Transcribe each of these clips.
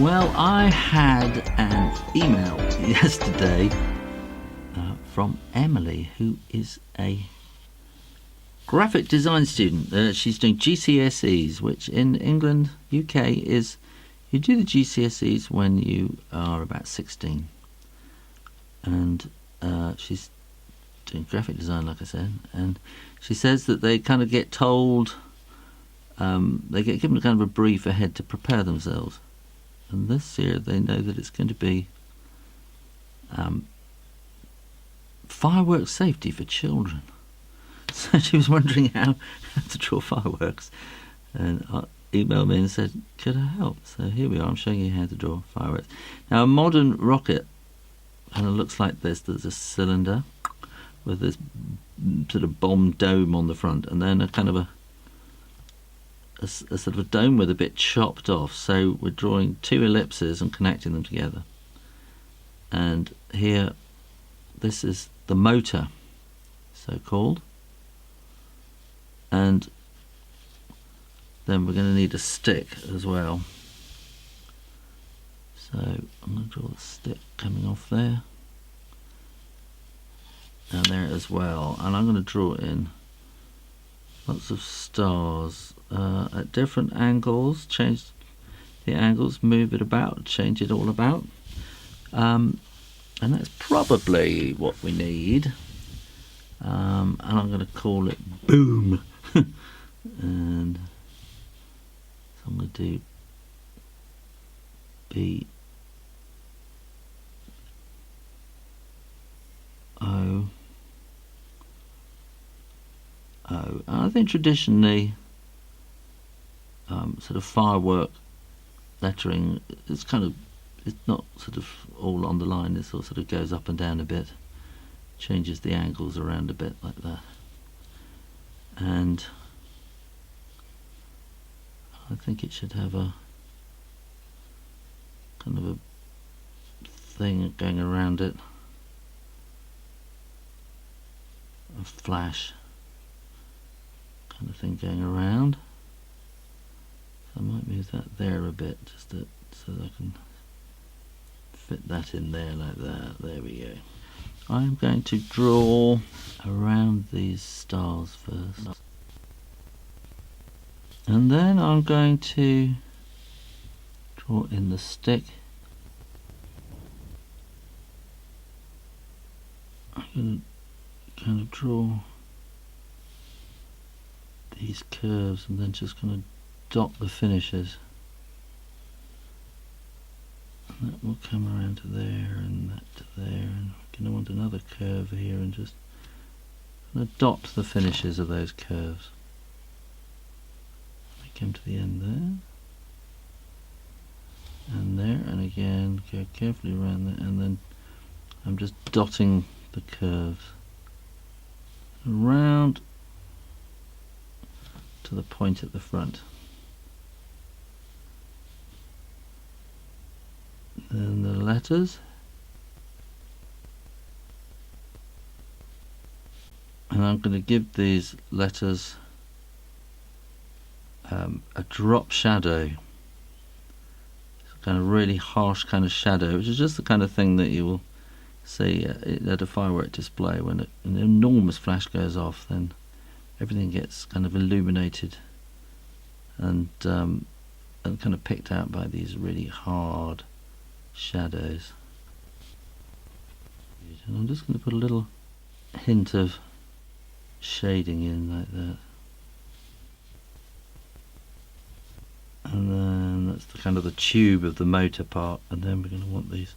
Well, I had an email yesterday from Emily, who is a graphic design student. She's doing GCSEs, which in England, UK, is you do the GCSEs when you are about 16. And she's doing graphic design, like I said. And she says that they kind of get told, they get given kind of a brief ahead to prepare themselves. And this year they know that it's going to be fireworks safety for children. So she was wondering how to draw fireworks, and emailed me and said, could I help? So here we are, I'm showing you how to draw fireworks. Now, a modern rocket kind of looks like this. There's a cylinder with this sort of bomb dome on the front, and then a kind of a sort of a dome with a bit chopped off. So we're drawing two ellipses and connecting them together. And here, this is the motor, so called. And then we're going to need a stick as well. So I'm going to draw the stick coming off there. And there as well. And I'm going to draw in lots of stars at different angles. Change the angles, move it about, change it all about. And that's probably what we need. And I'm going to call it Boom. And so I'm going to do B O O. I think traditionally sort of firework lettering, it's not sort of all on the line. It sort of goes up and down a bit, changes the angles around a bit like that. And I think it should have a kind of a thing going around it, a flash kind of thing going around. So I might move that there a bit, just so that I can fit that in there like that. There we go. I'm going to draw around these stars first, and then I'm going to draw in the stick. I'm going to kind of draw these curves and then just kind of dot the finishes. And that will come around to there and that to there, and we're going to want another curve here and just kind of dot the finishes of those curves. We come to the end there and there, and again go carefully around there, and then I'm just dotting the curves around to the point at the front. Then the letters, and I'm going to give these letters a drop shadow. It's a kind of really harsh kind of shadow, which is just the kind of thing that you will see at a firework display. When an enormous flash goes off, then everything gets kind of illuminated and kind of picked out by these really hard shadows. And I'm just going to put a little hint of shading in like that, and then that's the kind of the tube of the motor part, and then we're going to want these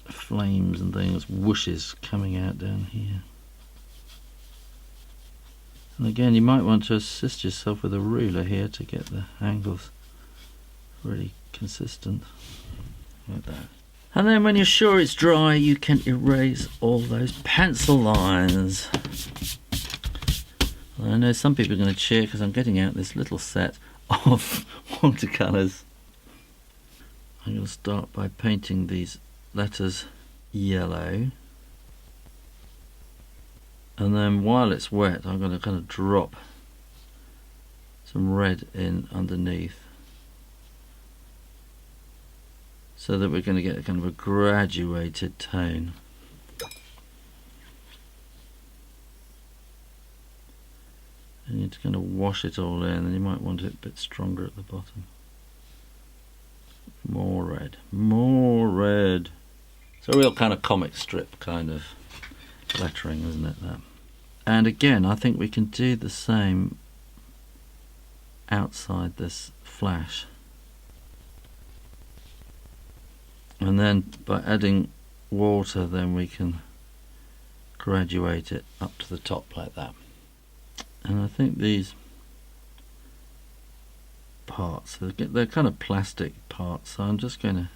flames and things, whooshes coming out down here. And again, you might want to assist yourself with a ruler here to get the angles really consistent like that. And then when you're sure it's dry, you can erase all those pencil lines. Well, I know some people are going to cheer because I'm getting out this little set of watercolours. I'm going to start by painting these letters yellow, and then while it's wet I'm going to kind of drop some red in underneath. so that we're going to get a kind of a graduated tone. You need to kind of wash it all in, and you might want it a bit stronger at the bottom. More red, more red. It's a real kind of comic strip kind of lettering, isn't it, that? And again, I think we can do the same outside this flash. And then by adding water, then we can graduate it up to the top like that. And I think these parts, they're kind of plastic parts, so I'm just going to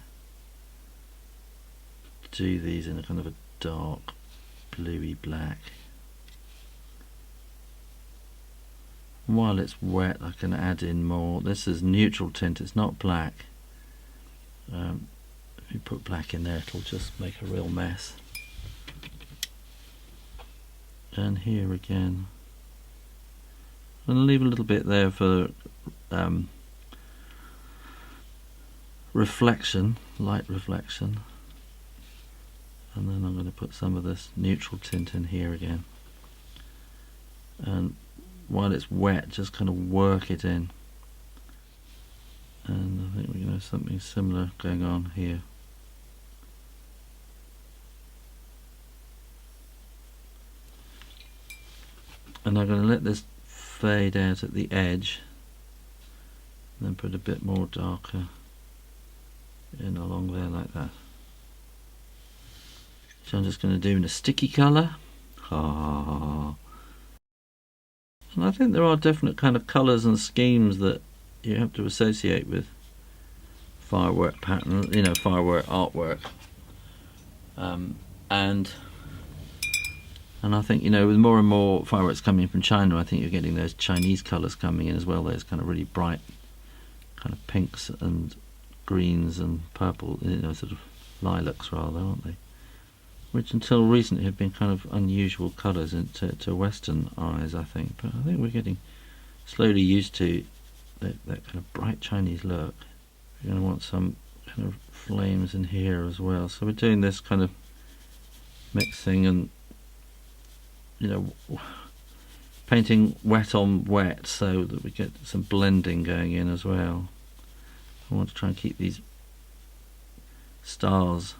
do these in a kind of a dark bluey black. While it's wet, I can add in more. This is neutral tint, it's not black. If you put black in there, it'll just make a real mess. And here again, I'm going to leave a little bit there for reflection, light reflection. And then I'm going to put some of this neutral tint in here again. And while it's wet, just kind of work it in. And I think we're going to have something similar going on here. And I'm going to let this fade out at the edge, and then put a bit more darker in along there like that. So I'm just going to do in a sticky colour. And I think there are definite kind of colours and schemes that you have to associate with firework pattern, you know, firework artwork. And I think, you know, with more and more fireworks coming from China, I think you're getting those Chinese colours coming in as well. Those kind of really bright kind of pinks and greens and purple, you know, sort of lilacs rather, aren't they? Which until recently have been kind of unusual colours to Western eyes, I think. But I think we're getting slowly used to that kind of bright Chinese look. We're going to want some kind of flames in here as well. So we're doing this kind of mixing and, you know, painting wet on wet so that we get some blending going in as well. I want to try and keep these stars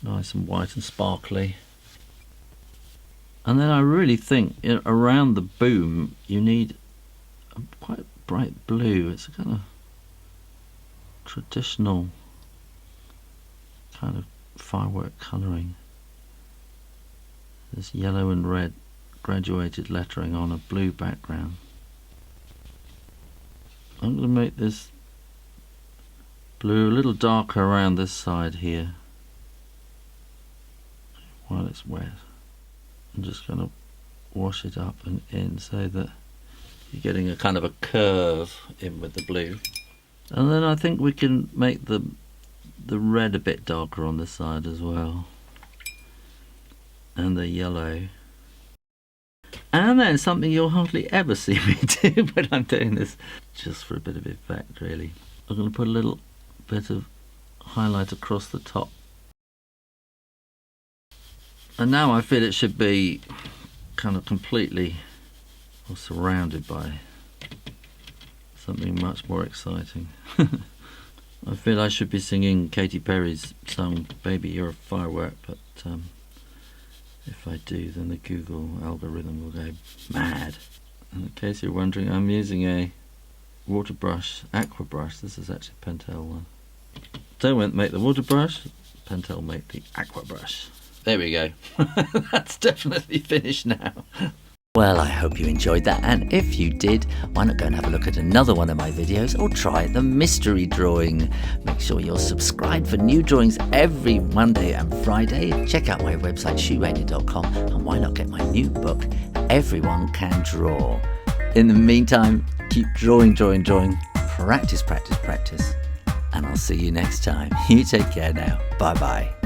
nice and white and sparkly. And then I really think, you know, around the boom you need a quite bright blue. It's a kind of traditional kind of firework colouring. There's yellow and red graduated lettering on a blue background. I'm going to make this blue a little darker around this side here while it's wet. I'm just going to wash it up and in so that you're getting a kind of a curve in with the blue. And then I think we can make the red a bit darker on this side as well, and the yellow. And then something you'll hardly ever see me do when I'm doing this, just for a bit of effect really. I'm going to put a little bit of highlight across the top. And now I feel it should be kind of completely or surrounded by something much more exciting. I feel I should be singing Katy Perry's song Baby You're a Firework, but if I do, then the Google algorithm will go mad. And in case you're wondering, I'm using a water brush, aqua brush. This is actually a Pentel one. Derwent make the water brush, Pentel make the aqua brush. There we go. That's definitely finished now. Well, I hope you enjoyed that, and if you did, why not go and have a look at another one of my videos or try the mystery drawing. Make sure you're subscribed for new drawings every Monday and Friday. Check out my website shoeradio.com, and why not get my new book, Everyone Can Draw. In the meantime, keep drawing, practice, and I'll see you next time. You take care now. Bye bye.